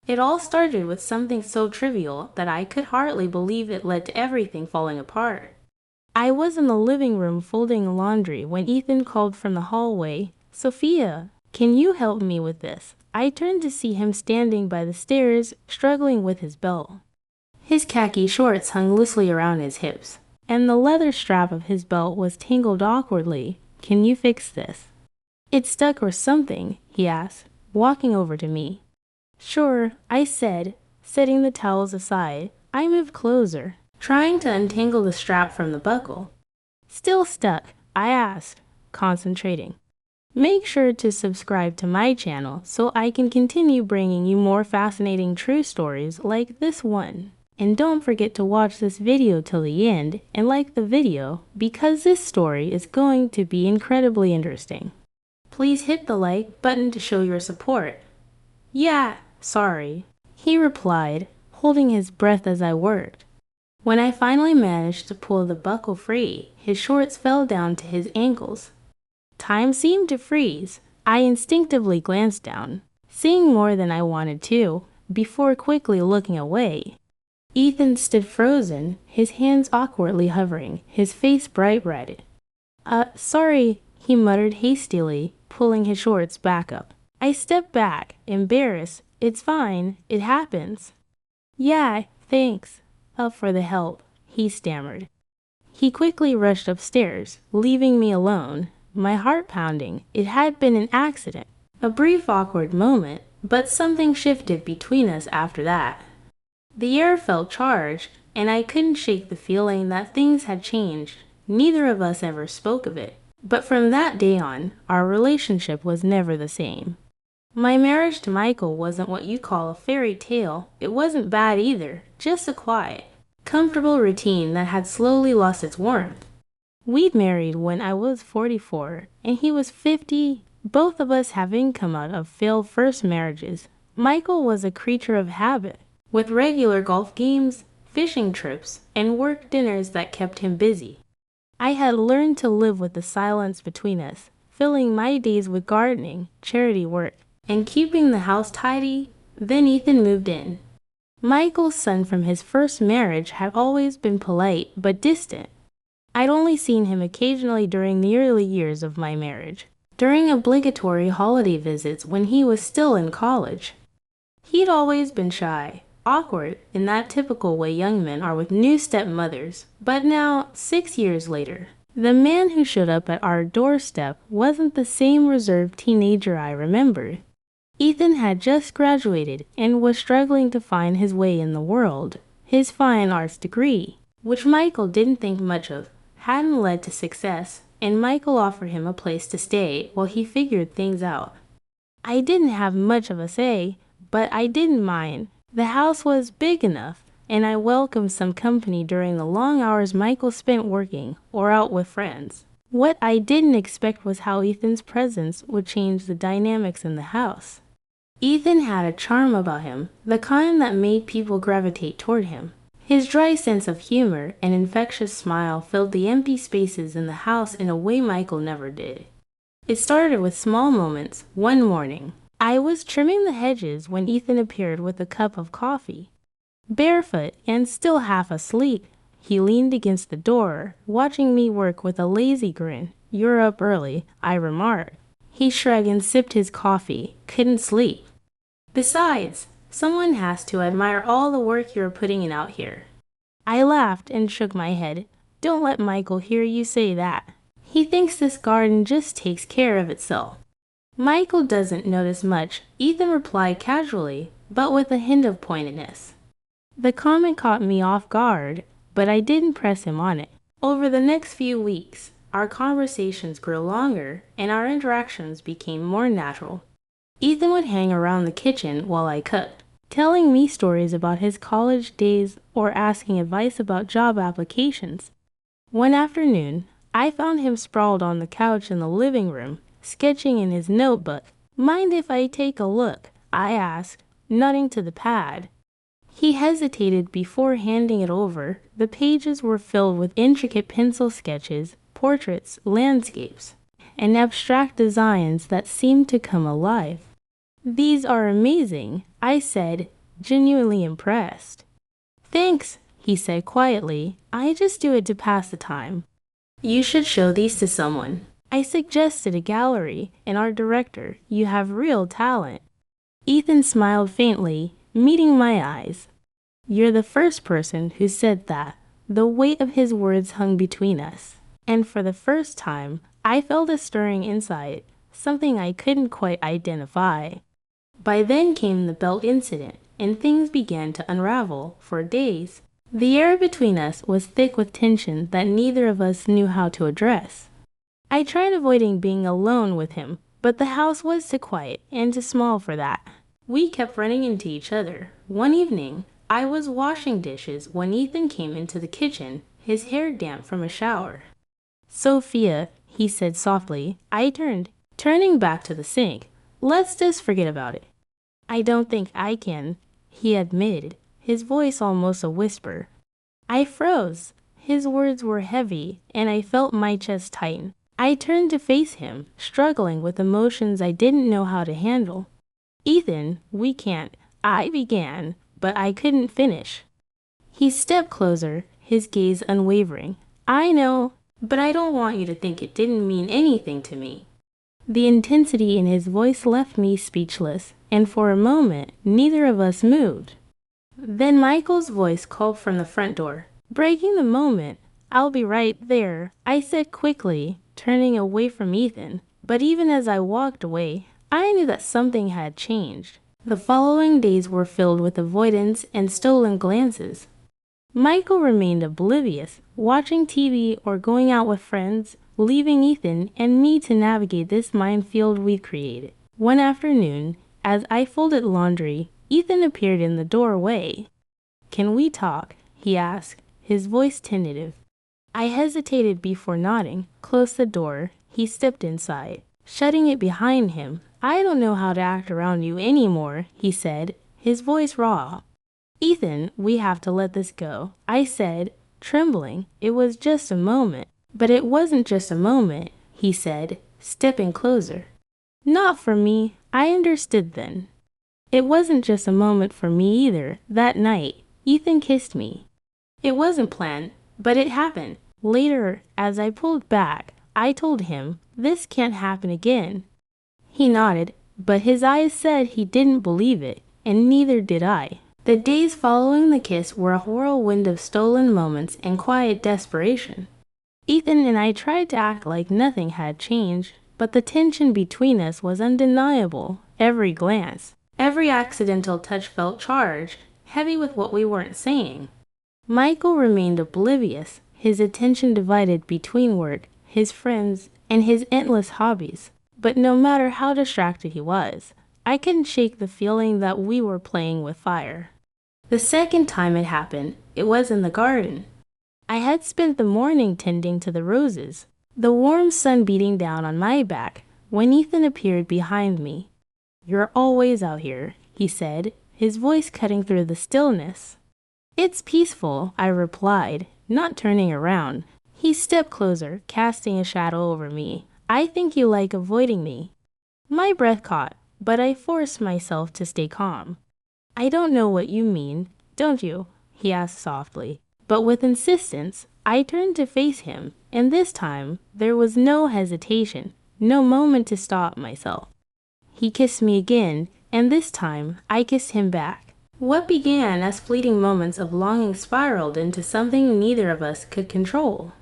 It all started with something so trivial that I could hardly believe it led to everything falling apart. I was in the living room folding laundry when Ethan called from the hallway, "Sophia, can you help me with this?" I turned to see him standing by the stairs, struggling with his belt. His khaki shorts hung loosely around his hips, and the leather strap of his belt was tangled awkwardly. "Can you fix this?" "It's stuck or something," he asked, walking over to me. "Sure," I said, setting the towels aside. I moved closer, trying to untangle the strap from the buckle. "Still stuck?" I asked, concentrating. Make sure to subscribe to my channel so I can continue bringing you more fascinating true stories like this one. And don't forget to watch this video till the end and like the video because this story is going to be incredibly interesting. Please hit the like button to show your support. "Yeah, sorry," he replied, holding his breath as I worked. When I finally managed to pull the buckle free, his shorts fell down to his ankles. Time seemed to freeze. I instinctively glanced down, seeing more than I wanted to, before quickly looking away. Ethan stood frozen, his hands awkwardly hovering, his face bright red. Sorry," he muttered hastily, pulling his shorts back up. I stepped back, embarrassed. "It's fine, it happens." "Yeah, thanks for the help," he stammered. He quickly rushed upstairs, leaving me alone, my heart pounding. It had been an accident, a brief awkward moment, but something shifted between us after that. The air felt charged, and I couldn't shake the feeling that things had changed. Neither of us ever spoke of it, but from that day on, our relationship was never the same. My marriage to Michael wasn't what you call a fairy tale. It wasn't bad either, just a quiet, comfortable routine that had slowly lost its warmth. We'd married when I was 44 and he was 50, both of us having come out of failed first marriages. Michael was a creature of habit, with regular golf games, fishing trips, and work dinners that kept him busy. I had learned to live with the silence between us, filling my days with gardening, charity work, and keeping the house tidy. Then Ethan moved in. Michael's son from his first marriage had always been polite but distant. I'd only seen him occasionally during the early years of my marriage, during obligatory holiday visits when he was still in college. He'd always been shy, awkward in that typical way young men are with new stepmothers. But now, 6 years later, the man who showed up at our doorstep wasn't the same reserved teenager I remembered. Ethan had just graduated and was struggling to find his way in the world. His fine arts degree, which Michael didn't think much of, hadn't led to success, and Michael offered him a place to stay while he figured things out. I didn't have much of a say, but I didn't mind. The house was big enough, and I welcomed some company during the long hours Michael spent working or out with friends. What I didn't expect was how Ethan's presence would change the dynamics in the house. Ethan had a charm about him, the kind that made people gravitate toward him. His dry sense of humor and infectious smile filled the empty spaces in the house in a way Michael never did. It started with small moments. One morning, I was trimming the hedges when Ethan appeared with a cup of coffee. Barefoot and still half asleep, he leaned against the door, watching me work with a lazy grin. "You're up early," I remarked. He shrugged and sipped his coffee. "Couldn't sleep. Besides, someone has to admire all the work you're putting in out here." I laughed and shook my head. "Don't let Michael hear you say that. He thinks this garden just takes care of itself." "Michael doesn't notice much," Ethan replied casually, but with a hint of pointedness. The comment caught me off guard, but I didn't press him on it. Over the next few weeks, our conversations grew longer and our interactions became more natural. Ethan would hang around the kitchen while I cooked, telling me stories about his college days or asking advice about job applications. One afternoon, I found him sprawled on the couch in the living room, sketching in his notebook. "Mind if I take a look?" I asked, nodding to the pad. He hesitated before handing it over. The pages were filled with intricate pencil sketches, portraits, landscapes, and abstract designs that seemed to come alive. "These are amazing," I said, genuinely impressed. Thanks, he said quietly. I just do it to pass the time. You should show these to someone. I suggested a gallery, and our director. You have real talent. Ethan smiled faintly, meeting my eyes. You're the first person who said that. The weight of his words hung between us, and for the first time, I felt a stirring inside, something I couldn't quite identify. By then came the belt incident, and things began to unravel for days. The air between us was thick with tension that neither of us knew how to address. I tried avoiding being alone with him, but the house was too quiet and too small for that. We kept running into each other. One evening, I was washing dishes when Ethan came into the kitchen, his hair damp from a shower. Sophia, he said softly. I turned, turning back to the sink. Let's just forget about it. I don't think I can, he admitted, his voice almost a whisper. I froze. His words were heavy, and I felt my chest tighten. I turned to face him, struggling with emotions I didn't know how to handle. Ethan, we can't. I began, but I couldn't finish. He stepped closer, his gaze unwavering. I know, but I don't want you to think it didn't mean anything to me. The intensity in his voice left me speechless, and for a moment, neither of us moved. Then Michael's voice called from the front door. Breaking the moment, I'll be right there, I said quickly, turning away from Ethan. But even as I walked away, I knew that something had changed. The following days were filled with avoidance and stolen glances. Michael remained oblivious, watching TV or going out with friends, leaving Ethan and me to navigate this minefield we'd created. One afternoon, as I folded laundry, Ethan appeared in the doorway. Can we talk? He asked, his voice tentative. I hesitated before nodding, closed the door. He stepped inside, shutting it behind him. I don't know how to act around you anymore, he said, his voice raw. Ethan, we have to let this go, I said, trembling. It was just a moment. But it wasn't just a moment, he said, stepping closer. Not for me. I understood then. It wasn't just a moment for me either. That night, Ethan kissed me. It wasn't planned, but it happened. Later, as I pulled back, I told him, this can't happen again. He nodded, but his eyes said he didn't believe it, and neither did I. The days following the kiss were a whirlwind of stolen moments and quiet desperation. Ethan and I tried to act like nothing had changed, but the tension between us was undeniable. Every glance, every accidental touch felt charged, heavy with what we weren't saying. Michael remained oblivious, his attention divided between work, his friends, and his endless hobbies. But no matter how distracted he was, I couldn't shake the feeling that we were playing with fire. The second time it happened, it was in the garden. I had spent the morning tending to the roses, the warm sun beating down on my back, when Ethan appeared behind me. You're always out here, he said, his voice cutting through the stillness. It's peaceful, I replied, not turning around. He stepped closer, casting a shadow over me. I think you like avoiding me. My breath caught, but I forced myself to stay calm. I don't know what you mean, don't you? He asked softly. But with insistence, I turned to face him, and this time, there was no hesitation, no moment to stop myself. He kissed me again, and this time, I kissed him back. What began as fleeting moments of longing spiraled into something neither of us could control.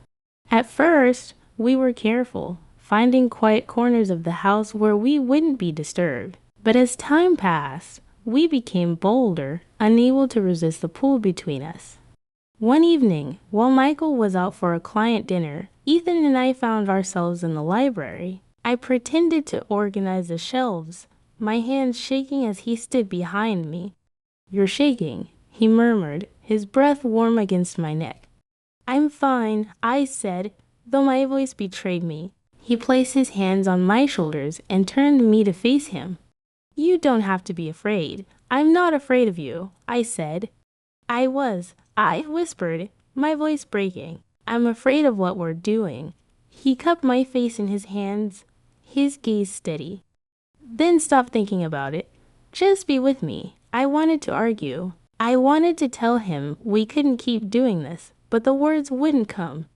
At first, we were careful, finding quiet corners of the house where we wouldn't be disturbed. But as time passed, we became bolder, unable to resist the pull between us. One evening, while Michael was out for a client dinner, Ethan and I found ourselves in the library. I pretended to organize the shelves, my hands shaking as he stood behind me. You're shaking, he murmured, his breath warm against my neck. I'm fine, I said, though my voice betrayed me. He placed his hands on my shoulders and turned me to face him. You don't have to be afraid. I'm not afraid of you, I said. I whispered, my voice breaking. I'm afraid of what we're doing. He cupped my face in his hands, his gaze steady. Then stop thinking about it. Just be with me, I wanted to argue. I wanted to tell him we couldn't keep doing this, but the words wouldn't come.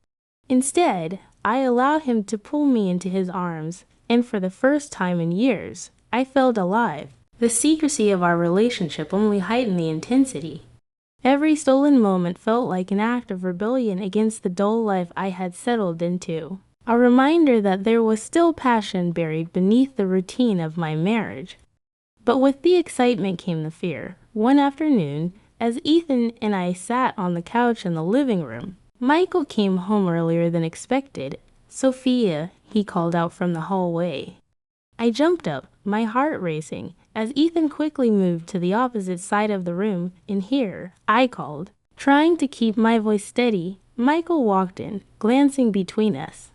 Instead, I allowed him to pull me into his arms, and for the first time in years, I felt alive. The secrecy of our relationship only heightened the intensity. Every stolen moment felt like an act of rebellion against the dull life I had settled into, a reminder that there was still passion buried beneath the routine of my marriage. But with the excitement came the fear. One afternoon, as Ethan and I sat on the couch in the living room, Michael came home earlier than expected. "Sophia," he called out from the hallway. I jumped up, my heart racing, as Ethan quickly moved to the opposite side of the room. "In here," I called. Trying to keep my voice steady, Michael walked in, glancing between us.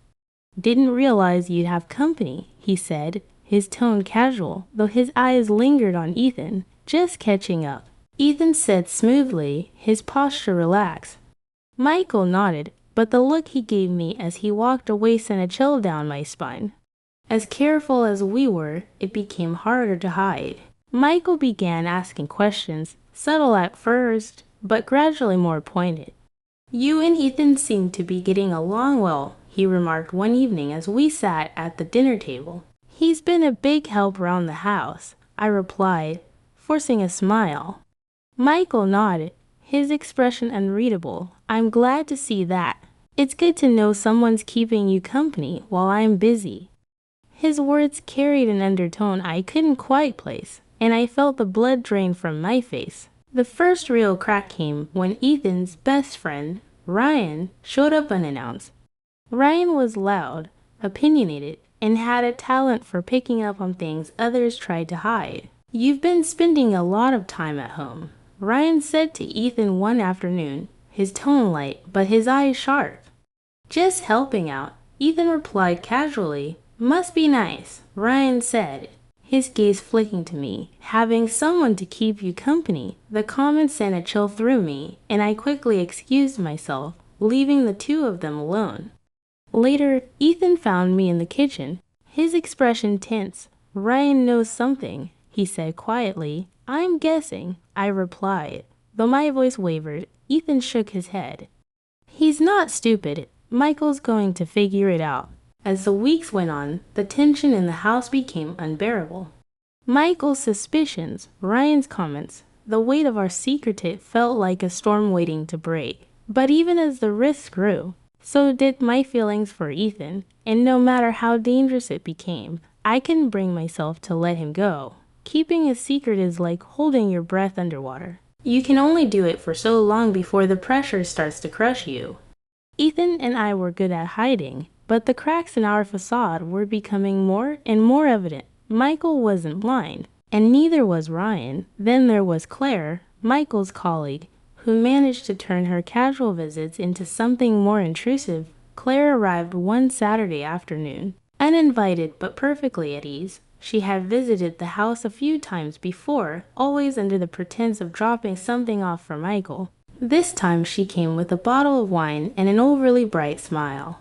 "Didn't realize you'd have company," he said, his tone casual, though his eyes lingered on Ethan, "just catching up." Ethan said smoothly, his posture relaxed. Michael nodded, but the look he gave me as he walked away sent a chill down my spine. As careful as we were, it became harder to hide. Michael began asking questions, subtle at first, but gradually more pointed. "You and Ethan seem to be getting along well," he remarked one evening as we sat at the dinner table. "He's been a big help around the house," I replied, forcing a smile. Michael nodded, his expression unreadable. "I'm glad to see that. It's good to know someone's keeping you company while I'm busy." His words carried an undertone I couldn't quite place, and I felt the blood drain from my face. The first real crack came when Ethan's best friend, Ryan, showed up unannounced. Ryan was loud, opinionated, and had a talent for picking up on things others tried to hide. "You've been spending a lot of time at home," Ryan said to Ethan one afternoon, his tone light but his eyes sharp. "Just helping out," Ethan replied casually. "Must be nice," Ryan said, his gaze flicking to me. "Having someone to keep you company." The comment sent a chill through me, and I quickly excused myself, leaving the two of them alone. Later, Ethan found me in the kitchen, his expression tense. "Ryan knows something," he said quietly. "I'm guessing," I replied. Though my voice wavered, Ethan shook his head. "He's not stupid. Michael's going to figure it out." As the weeks went on, the tension in the house became unbearable. Michael's suspicions, Ryan's comments, the weight of our secret felt like a storm waiting to break. But even as the risk grew, so did my feelings for Ethan, and no matter how dangerous it became, I couldn't bring myself to let him go. Keeping a secret is like holding your breath underwater. You can only do it for so long before the pressure starts to crush you. Ethan and I were good at hiding, but the cracks in our facade were becoming more and more evident. Michael wasn't blind, and neither was Ryan. Then there was Claire, Michael's colleague, who managed to turn her casual visits into something more intrusive. Claire arrived one Saturday afternoon, uninvited but perfectly at ease. She had visited the house a few times before, always under the pretense of dropping something off for Michael. This time she came with a bottle of wine and an overly bright smile.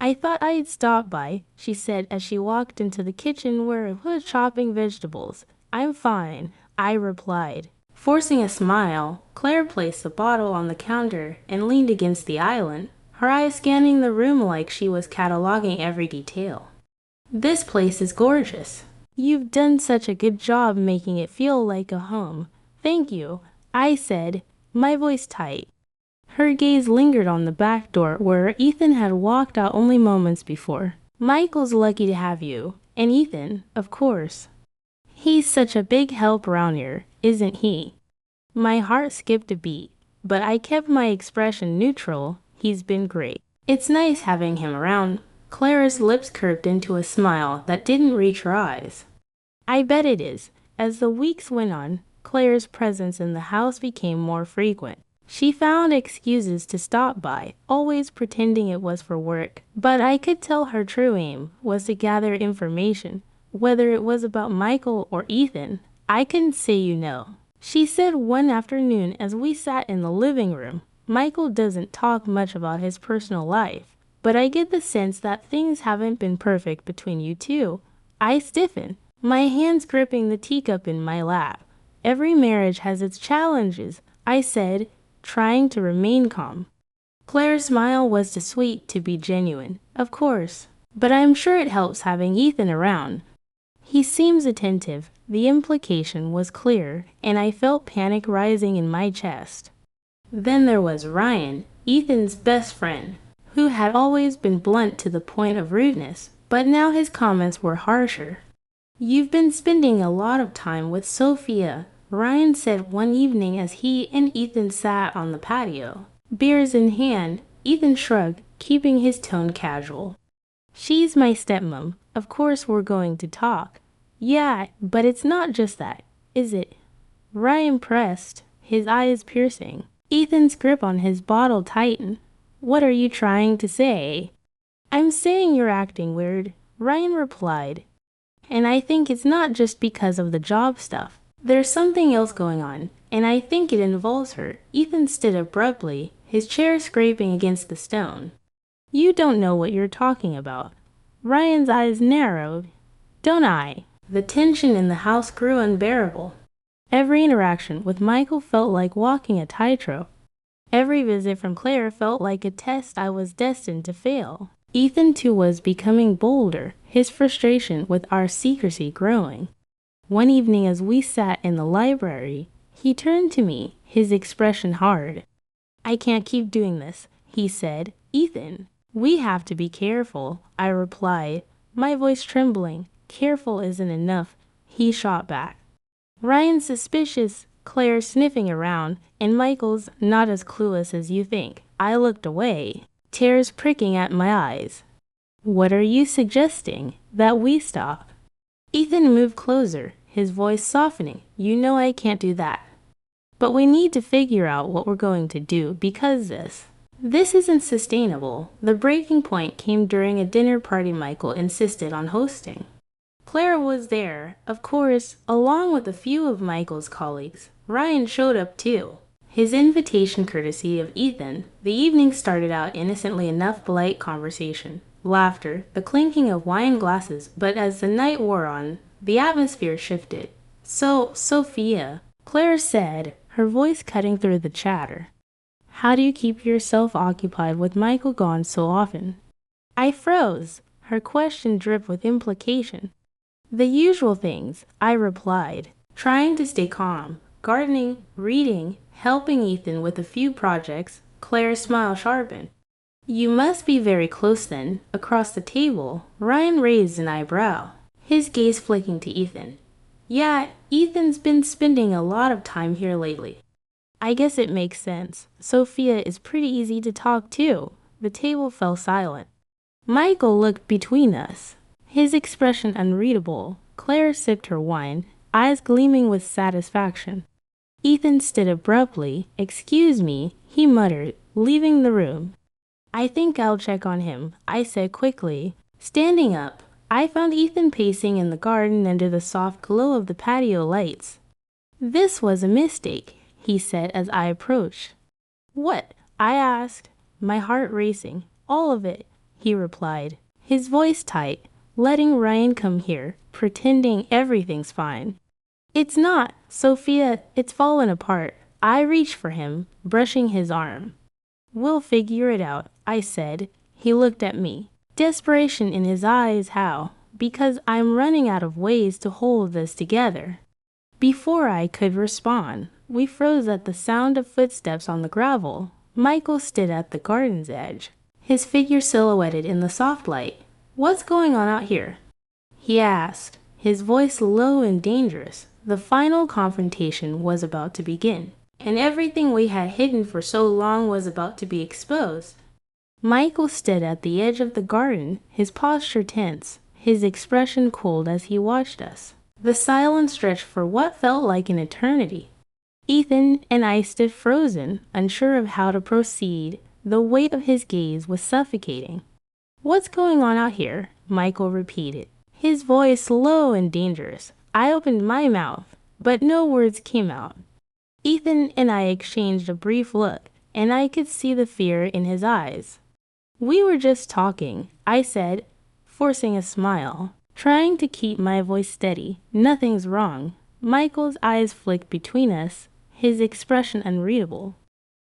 "I thought I'd stop by," she said as she walked into the kitchen where I was chopping vegetables. "I'm fine," I replied. Forcing a smile, Claire placed the bottle on the counter and leaned against the island, her eyes scanning the room like she was cataloging every detail. "This place is gorgeous. You've done such a good job making it feel like a home." "Thank you," I said, my voice tight. Her gaze lingered on the back door where Ethan had walked out only moments before. "Michael's lucky to have you. And Ethan, of course. He's such a big help around here, isn't he?" My heart skipped a beat, but I kept my expression neutral. "He's been great. It's nice having him around." Clara's lips curved into a smile that didn't reach her eyes. "I bet it is." As the weeks went on, Claire's presence in the house became more frequent. She found excuses to stop by, always pretending it was for work. But I could tell her true aim was to gather information. Whether it was about Michael or Ethan, I couldn't say you know. She said one afternoon as we sat in the living room, "Michael doesn't talk much about his personal life, but I get the sense that things haven't been perfect between you two." I stiffened, my hands gripping the teacup in my lap. Every marriage has its challenges, I said, trying to remain calm. Claire's smile was too sweet to be genuine, of course, but I'm sure it helps having Ethan around. He seems attentive. The implication was clear, and I felt panic rising in my chest. Then there was Ryan, Ethan's best friend, who had always been blunt to the point of rudeness, but now his comments were harsher. You've been spending a lot of time with Sophia, Ryan said one evening as he and Ethan sat on the patio. Beers in hand, Ethan shrugged, keeping his tone casual. She's my stepmom. Of course we're going to talk. Yeah, but it's not just that, is it? Ryan pressed, his eyes piercing. Ethan's grip on his bottle tightened. What are you trying to say? I'm saying you're acting weird, Ryan replied. And I think it's not just because of the job stuff. There's something else going on, and I think it involves her. Ethan stood abruptly, his chair scraping against the stone. You don't know what you're talking about. Ryan's eyes narrowed. Don't I? The tension in the house grew unbearable. Every interaction with Michael felt like walking a tightrope. Every visit from Claire felt like a test I was destined to fail. Ethan too was becoming bolder, his frustration with our secrecy growing. One evening as we sat in the library, he turned to me, his expression hard. I can't keep doing this, he said. Ethan, we have to be careful, I replied, my voice trembling. Careful isn't enough, he shot back. Ryan's suspicious, Claire sniffing around, and Michael's not as clueless as you think. I looked away, tears pricking at my eyes. What are you suggesting? That we stop? Ethan moved closer, his voice softening. You know I can't do that. But we need to figure out what we're going to do because this isn't sustainable. The breaking point came during a dinner party Michael insisted on hosting. Claire was there, of course, along with a few of Michael's colleagues. Ryan showed up too. His invitation courtesy of Ethan, the evening started out innocently enough, polite conversation, laughter, the clinking of wine glasses, but as the night wore on, the atmosphere shifted. So, Sophia, Claire said, her voice cutting through the chatter. How do you keep yourself occupied with Michael gone so often? I froze. Her question dripped with implication. The usual things, I replied, trying to stay calm. Gardening, reading, helping Ethan with a few projects. Claire's smile sharpened. You must be very close then. Across the table, Ryan raised an eyebrow, his gaze flicking to Ethan. Yeah, Ethan's been spending a lot of time here lately. I guess it makes sense. Sophia is pretty easy to talk to. The table fell silent. Michael looked between us, his expression unreadable. Claire sipped her wine, eyes gleaming with satisfaction. Ethan stood abruptly. Excuse me, he muttered, leaving the room. I think I'll check on him, I said quickly. Standing up, I found Ethan pacing in the garden under the soft glow of the patio lights. This was a mistake, he said as I approached. What? I asked, my heart racing. All of it, he replied, his voice tight. Letting Ryan come here, pretending everything's fine. It's not, Sophia, it's fallen apart. I reached for him, brushing his arm. We'll figure it out, I said. He looked at me, desperation in his eyes. How? Because I'm running out of ways to hold this together. Before I could respond, we froze at the sound of footsteps on the gravel. Michael stood at the garden's edge, his figure silhouetted in the soft light. What's going on out here? He asked, his voice low and dangerous. The final confrontation was about to begin, and everything we had hidden for so long was about to be exposed. Michael stood at the edge of the garden, his posture tense, his expression cold as he watched us. The silence stretched for what felt like an eternity. Ethan and I stood frozen, unsure of how to proceed. The weight of his gaze was suffocating. What's going on out here? Michael repeated, his voice low and dangerous. I opened my mouth, but no words came out. Ethan and I exchanged a brief look, and I could see the fear in his eyes. We were just talking, I said, forcing a smile, trying to keep my voice steady. Nothing's wrong. Michael's eyes flicked between us, his expression unreadable.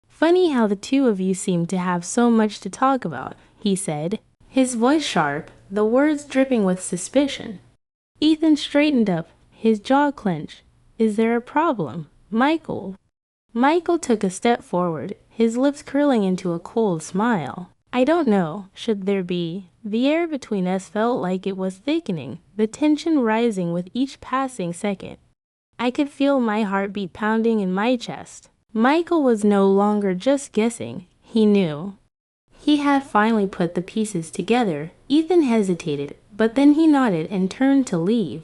Funny how the two of you seem to have so much to talk about, he said, his voice sharp, the words dripping with suspicion. Ethan straightened up, his jaw clenched. Is there a problem, Michael? Michael took a step forward, his lips curling into a cold smile. I don't know, should there be? The air between us felt like it was thickening, the tension rising with each passing second. I could feel my heartbeat pounding in my chest. Michael was no longer just guessing, he knew. He had finally put the pieces together. Ethan hesitated, but then he nodded and turned to leave.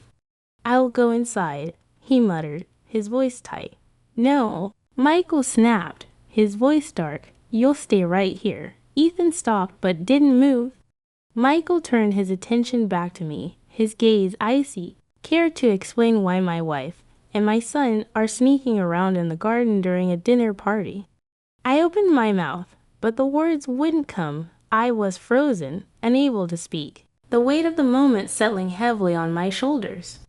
I'll go inside, he muttered, his voice tight. No, Michael snapped, his voice dark. You'll stay right here. Ethan stopped but didn't move. Michael turned his attention back to me, his gaze icy. Care to explain why my wife and my son are sneaking around in the garden during a dinner party? I opened my mouth, but the words wouldn't come. I was frozen, unable to speak, the weight of the moment settling heavily on my shoulders.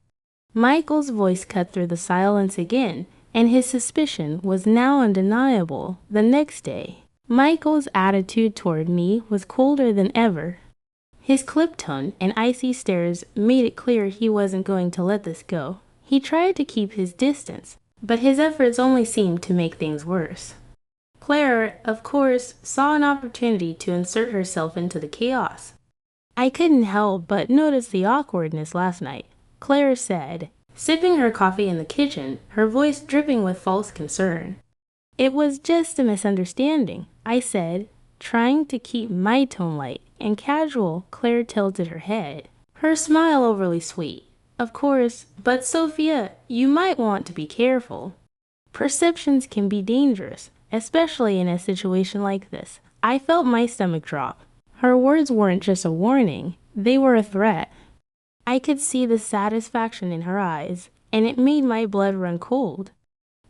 Michael's voice cut through the silence again, and his suspicion was now undeniable. The next day, Michael's attitude toward me was colder than ever. His clipped tone and icy stares made it clear he wasn't going to let this go. He tried to keep his distance, but his efforts only seemed to make things worse. Claire, of course, saw an opportunity to insert herself into the chaos. I couldn't help but notice the awkwardness last night, Claire said, sipping her coffee in the kitchen, her voice dripping with false concern. It was just a misunderstanding, I said, trying to keep my tone light and casual. Claire tilted her head, her smile overly sweet. Of course, but Sophia, you might want to be careful. Perceptions can be dangerous, especially in a situation like this. I felt my stomach drop. Her words weren't just a warning, they were a threat. I could see the satisfaction in her eyes, and it made my blood run cold.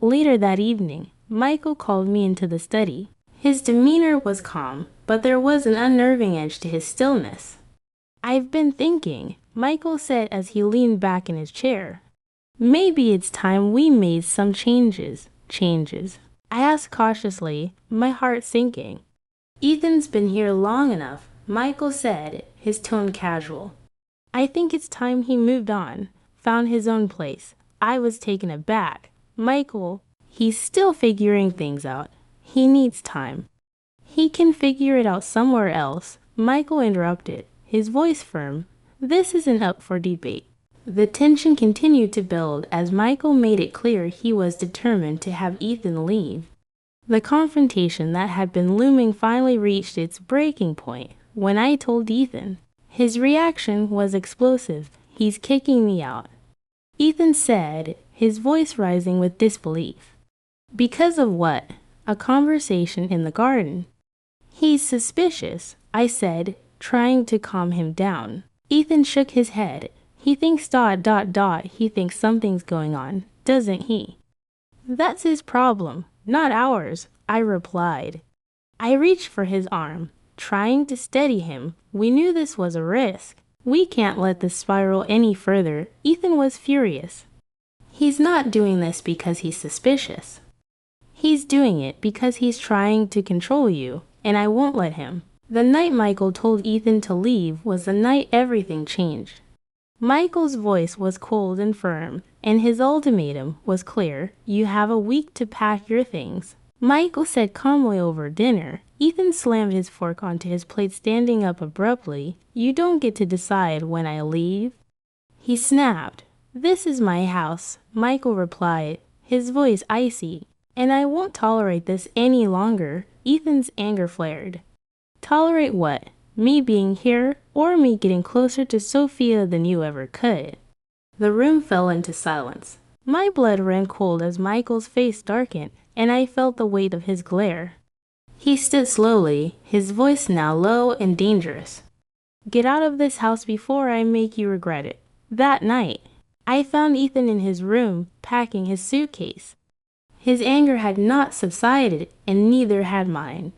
Later that evening, Michael called me into the study. His demeanor was calm, but there was an unnerving edge to his stillness. I've been thinking, Michael said as he leaned back in his chair. Maybe it's time we made some changes. I asked cautiously, my heart sinking. Ethan's been here long enough, Michael said, his tone casual. I think it's time he moved on, found his own place. I was taken aback. Michael, he's still figuring things out. He needs time. He can figure it out somewhere else, Michael interrupted, his voice firm. This isn't up for debate. The tension continued to build as Michael made it clear he was determined to have Ethan leave. The confrontation that had been looming finally reached its breaking point when I told Ethan. His reaction was explosive. He's kicking me out, Ethan said, his voice rising with disbelief. Because of what? A conversation in the garden. He's suspicious, I said, trying to calm him down. Ethan shook his head. He thinks ... He thinks something's going on, doesn't he? That's his problem, not ours, I replied. I reached for his arm, trying to steady him. We knew this was a risk. We can't let this spiral any further. Ethan was furious. He's not doing this because he's suspicious. He's doing it because he's trying to control you, and I won't let him. The night Michael told Ethan to leave was the night everything changed. Michael's voice was cold and firm, and his ultimatum was clear. You have a week to pack your things. Michael said calmly over dinner. Ethan slammed his fork onto his plate, standing up abruptly. You don't get to decide when I leave. He snapped. This is my house, Michael replied, his voice icy. And I won't tolerate this any longer. Ethan's anger flared. Tolerate what? Me being here, or me getting closer to Sophia than you ever could? The room fell into silence. My blood ran cold as Michael's face darkened, and I felt the weight of his glare. He stood slowly, his voice now low and dangerous. Get out of this house before I make you regret it. That night, I found Ethan in his room, packing his suitcase. His anger had not subsided, and neither had mine.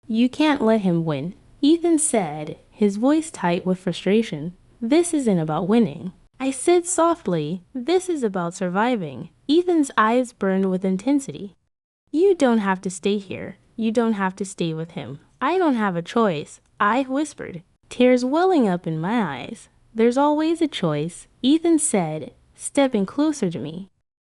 You can't let him win, Ethan said, his voice tight with frustration. This isn't about winning. I said softly, "This is about surviving." Ethan's eyes burned with intensity. "You don't have to stay here. You don't have to stay with him. I don't have a choice," I whispered, tears welling up in my eyes. "There's always a choice," Ethan said, stepping closer to me.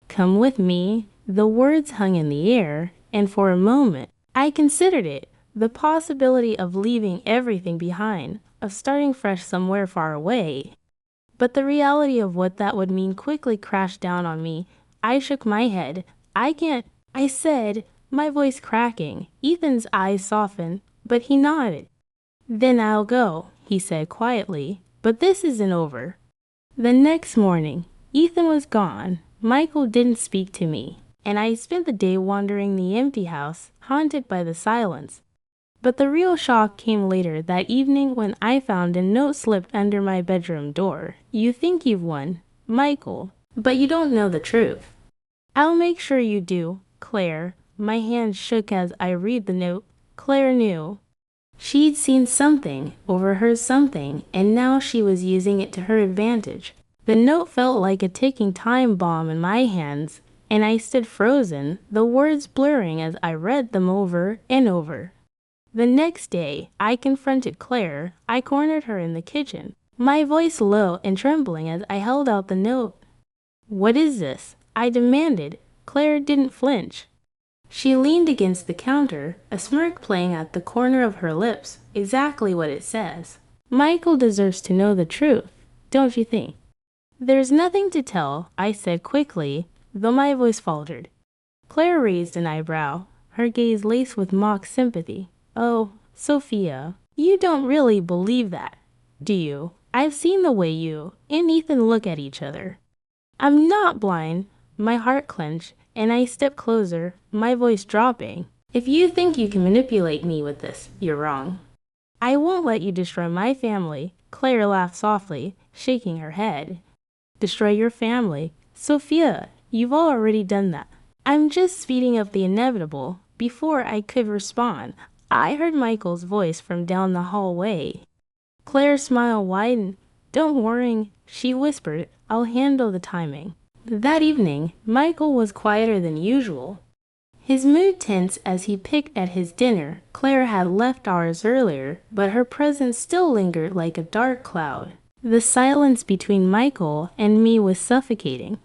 "Come with me." The words hung in the air, and for a moment, I considered it, the possibility of leaving everything behind, of starting fresh somewhere far away. But the reality of what that would mean quickly crashed down on me. I shook my head. "I can't," I said, my voice cracking. Ethan's eyes softened, but he nodded. "Then I'll go," he said quietly, "but this isn't over." The next morning, Ethan was gone. Michael didn't speak to me, and I spent the day wandering the empty house, haunted by the silence. But the real shock came later that evening when I found a note slipped under my bedroom door. "You think you've won, Michael, but you don't know the truth." "I'll make sure you do, Claire." My hand shook as I read the note. Claire knew. She'd seen something, overheard something, and now she was using it to her advantage. The note felt like a ticking time bomb in my hands, and I stood frozen, the words blurring as I read them over and over. The next day, I confronted Claire. I cornered her in the kitchen, my voice low and trembling as I held out the note. "What is this?" I demanded. Claire didn't flinch. She leaned against the counter, a smirk playing at the corner of her lips. "Exactly what it says. Michael deserves to know the truth, don't you think?" "There's nothing to tell," I said quickly, though my voice faltered. Claire raised an eyebrow, her gaze laced with mock sympathy. "Oh, Sophia, you don't really believe that, do you? I've seen the way you and Ethan look at each other." "I'm not blind." My heart clenched, and I stepped closer, my voice dropping. "If you think you can manipulate me with this, you're wrong." "I won't let you destroy my family." Claire laughed softly, shaking her head. "Destroy your family? Sophia, you've already done that." "I'm just speeding up the inevitable." Before I could respond, I heard Michael's voice from down the hallway. Claire's smile widened. "Don't worry," she whispered. "I'll handle the timing." That evening, Michael was quieter than usual. His mood tense as he picked at his dinner. Claire had left hours earlier, but her presence still lingered like a dark cloud. The silence between Michael and me was suffocating.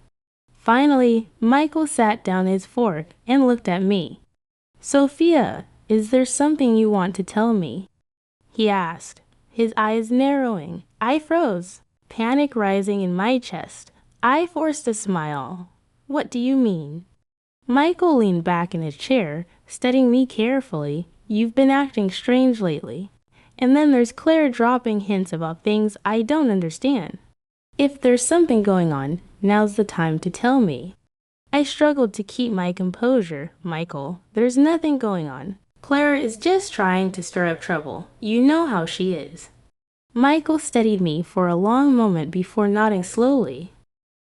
Finally, Michael sat down his fork and looked at me. "Sophia, is there something you want to tell me?" he asked, his eyes narrowing. I froze, panic rising in my chest. I forced a smile. "What do you mean?" Michael leaned back in his chair, studying me carefully. "You've been acting strange lately." And then there's Claire dropping hints about things I don't understand. "If there's something going on, now's the time to tell me." I struggled to keep my composure. "Michael, there's nothing going on. Claire is just trying to stir up trouble. You know how she is." Michael studied me for a long moment before nodding slowly.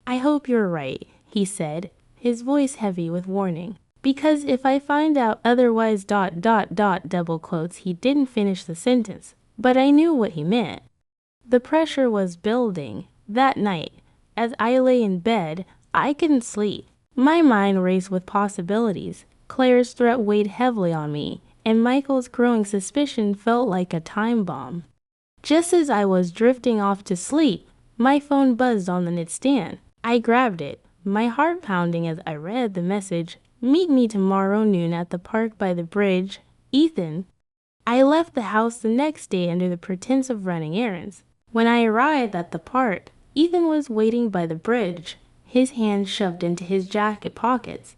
"I hope you're right," he said, his voice heavy with warning. "Because if I find out otherwise ... double quotes." He didn't finish the sentence, but I knew what he meant. The pressure was building. That night, as I lay in bed, I couldn't sleep. My mind raced with possibilities. Claire's threat weighed heavily on me, and Michael's growing suspicion felt like a time bomb. Just as I was drifting off to sleep, my phone buzzed on the nightstand. I grabbed it, my heart pounding as I read the message. "Meet me tomorrow noon at the park by the bridge, Ethan." I left the house the next day under the pretense of running errands. When I arrived at the park, Ethan was waiting by the bridge, his hands shoved into his jacket pockets.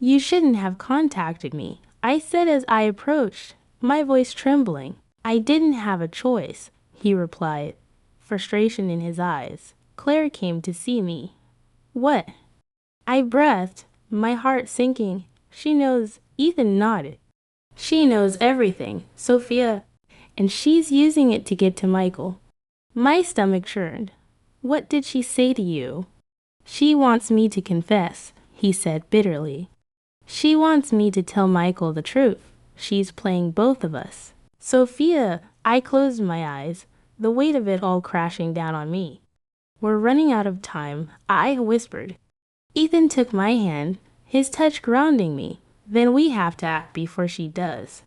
"You shouldn't have contacted me," I said as I approached, my voice trembling. "I didn't have a choice," he replied, frustration in his eyes. "Claire came to see me." "What?" I breathed, my heart sinking. "She knows." Ethan nodded. "She knows everything, Sophia, and she's using it to get to Michael." My stomach churned. "What did she say to you?" "She wants me to confess," he said bitterly. "She wants me to tell Michael the truth. She's playing both of us." "Sophia!" I closed my eyes, the weight of it all crashing down on me. We're running out of time, I whispered. Ethan took my hand, his touch grounding me. Then we have to act before she does.